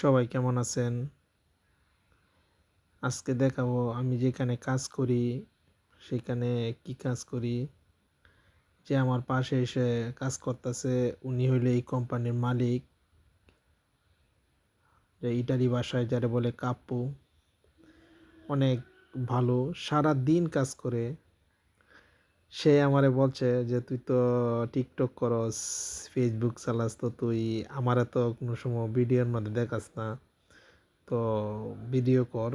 সবাই কেমন আছেন? আজকে দেখাবো আমি যেখানে কাজ করি, সেখানে কি কাজ করি। যে আমার পাশে এসে কাজ করতেছে, উনি হইলো এই কোম্পানির মালিক। যে ইটালি ভাষায় যারা বলে কাপ্পু। অনেক ভালো, সারাদিন কাজ করে। সে আমারে বলছে যে তুই তো টিকটক করস, ফেসবুক চালাস, তো তুই আমারে তো কোনো সময় ভিডিওর মধ্যে দেখাস না। তো ভিডিও কর,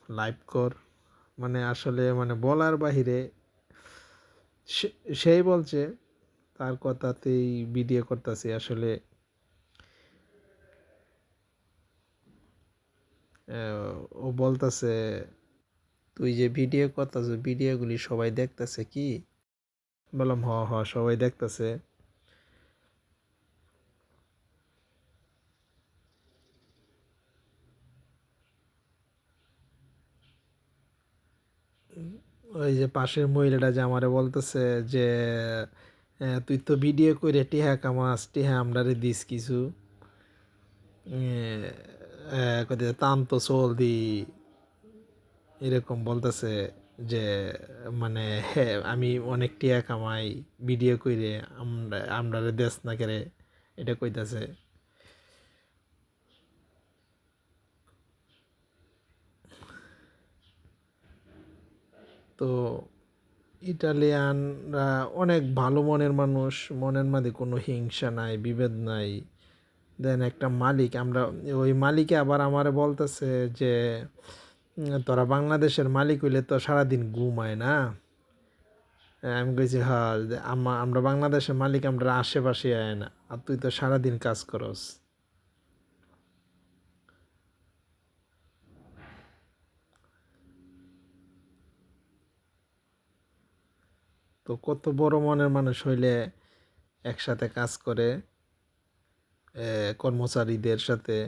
লাইভ কর। মানে আসলে মানে বলার বাহিরে। সেই বলছে তার কথাতেই ভিডিও করতেছি আসলে। ও বলতেছে তুই যে ভিডিও করতেছ, ভিডিওগুলি সবাই দেখতেছে কি? বললাম হ হ, সবাই দেখতেছে। ওই যে পাশের মহিলাটা যে আমারে বলতেছে যে তুই তো ভিডিও করে টিহা কামাস, টিহা আমরারে দিস কিছু। তান তো চল দি, এরকম বলতেছে যে মানে হ্যাঁ আমি অনেক টিয়া কামাই ভিডিও কইরে, আমরারে দেশ না কেরে, এটা কইতাছে। তো ইটালিয়ানরা অনেক ভালো মনের মানুষ, মনের মধ্যে কোনো হিংসা নাই, বিভেদ নাই। দেন একটা মালিক, আমরা ওই মালিকে আবার আমারে বলতেছে যে তোরা বাংলাদেশের মালিক হইলে তো সারাদিন ঘুমায় না। আমি কইছি হ্যাঁ, আমরা বাংলাদেশের মালিক, আমরা আশেপাশে আয় না, আর তুই তো সারাদিন কাজ করস। তো কত বড় মনের মানুষ হইলে একসাথে কাজ করে কর্মচারীদের সাথে।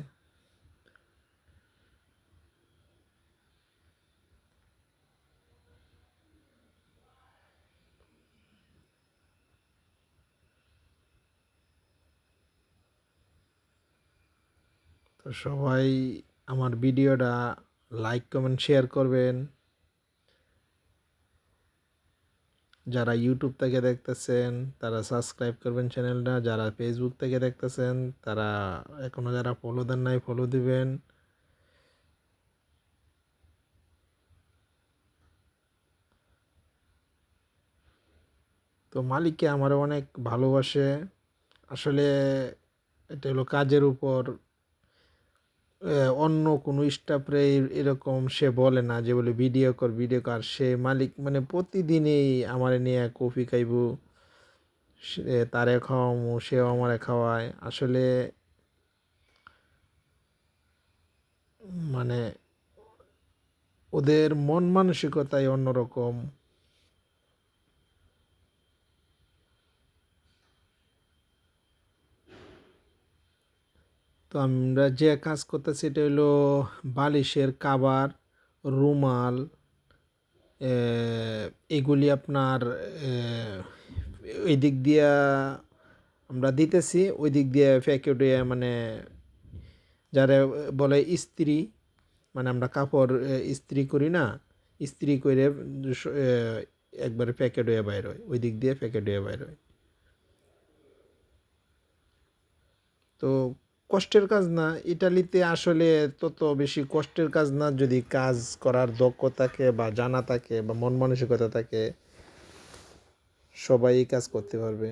তো সবাই আমার ভিডিওটা লাইক কমেন্ট শেয়ার করবেন। যারা ইউটিউব থেকে দেখতেছেন তারা সাবস্ক্রাইব করবেন চ্যানেলটা, যারা ফেসবুক থেকে দেখতেছেন তারা এখনও যারা ফলো দেন নাই ফলো দিবেন। তো মালিককে আমার অনেক ভালোবাসে আসলে। এটা হলো কাজের উপর। অন্য কোনো স্টাফরে এরকম সে বলে না যে বলে ভিডিও কর ভিডিও কর। সে মালিক মানে প্রতিদিনই আমার নিয়ে কফি খাইব, সে তারে খাওয়ামো, সেও আমারে খাওয়ায় আসলে। মানে ওদের মন মানসিকতাই অন্যরকম। তো আমরা যে কাজ করতেছি এটা হলো বালিশের কাভার, রুমাল, এগুলি আপনার ওই দিক দিয়া আমরা দিতেছি, ওই দিক দিয়ে প্যাকেট হয়ে মানে যারা বলে ইস্ত্রি, মানে আমরা কাপড় ইস্ত্রি করি না, ইস্ত্রি করে একবারে প্যাকেট হয়ে বাইর হয়, ওই দিক দিয়ে প্যাকেট হয়ে বাইর হয়। তো কষ্টের কাজ না ইটালিতে আসলে, তত বেশি কষ্টের কাজ না যদি কাজ করার দক্ষ থাকে বা জানা থাকে বা মন মানসিকতা থাকে, সবাই এই কাজ করতে পারবে।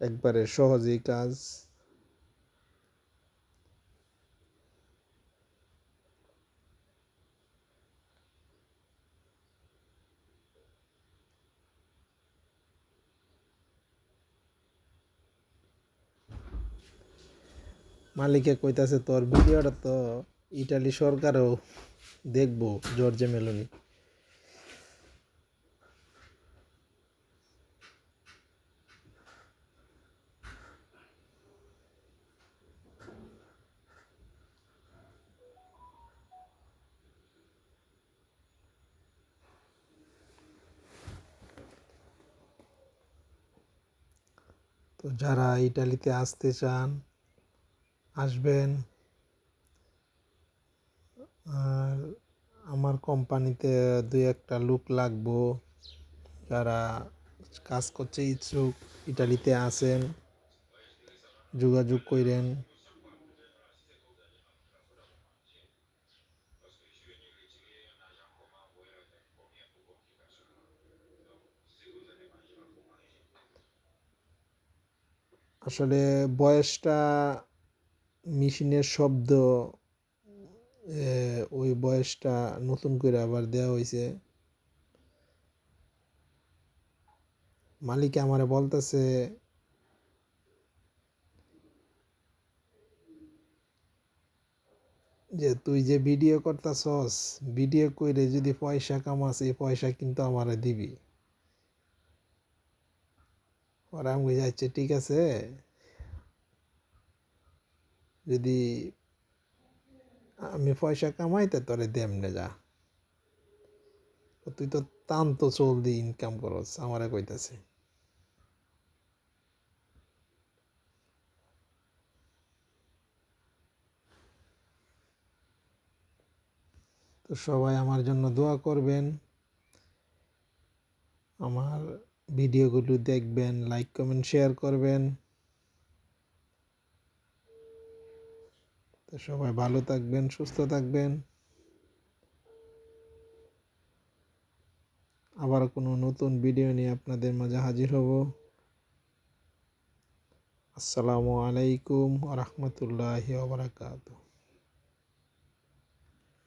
একবারে সহজেই কাজ। মালিকে কইতাছে তোর ভিডিওটা তো ইটালি সরকারও দেখবো, জর্জে মেলোনি। তো যারা ইটালিতে আসতে চান আসবেন। আর আমার কোম্পানিতে 2-1টা লোক লাগবো যারা কাজ করতে ইচ্ছুক, ইটালিতে আছেন, যোগাযোগ কইরেন। আসলে বয়সটা মেশিনের শব্দ, ওই বয়সটা নতুন করে আবার দেওয়া হয়েছে। মালিক আমারে বলতেছে যে তুই যে ভিডিও করতাছস, ভিডিও কইরে যদি পয়সা কামাস এই পয়সা কিন্তু আমারে দিবি। পরে আমি কইছি আচ্ছা ঠিক আছে, যদি আমি পয়সা কামাই তা তোরে দেমনে যা, তুই তো তান তো চলদি ইনকাম করস আমারে কইতাছে। তো সবাই আমার জন্য দোয়া করবেন, আমার ভিডিওগুলো দেখবেন, লাইক কমেন্ট শেয়ার করবেন। তো সবাই ভালো থাকবেন, সুস্থ থাকবেন। আবার কোনো নতুন ভিডিও নিয়ে আপনাদের মাঝে হাজির হব। আসসালামু আলাইকুম ওয়া রাহমাতুল্লাহি ওয়া বারাকাতুহু।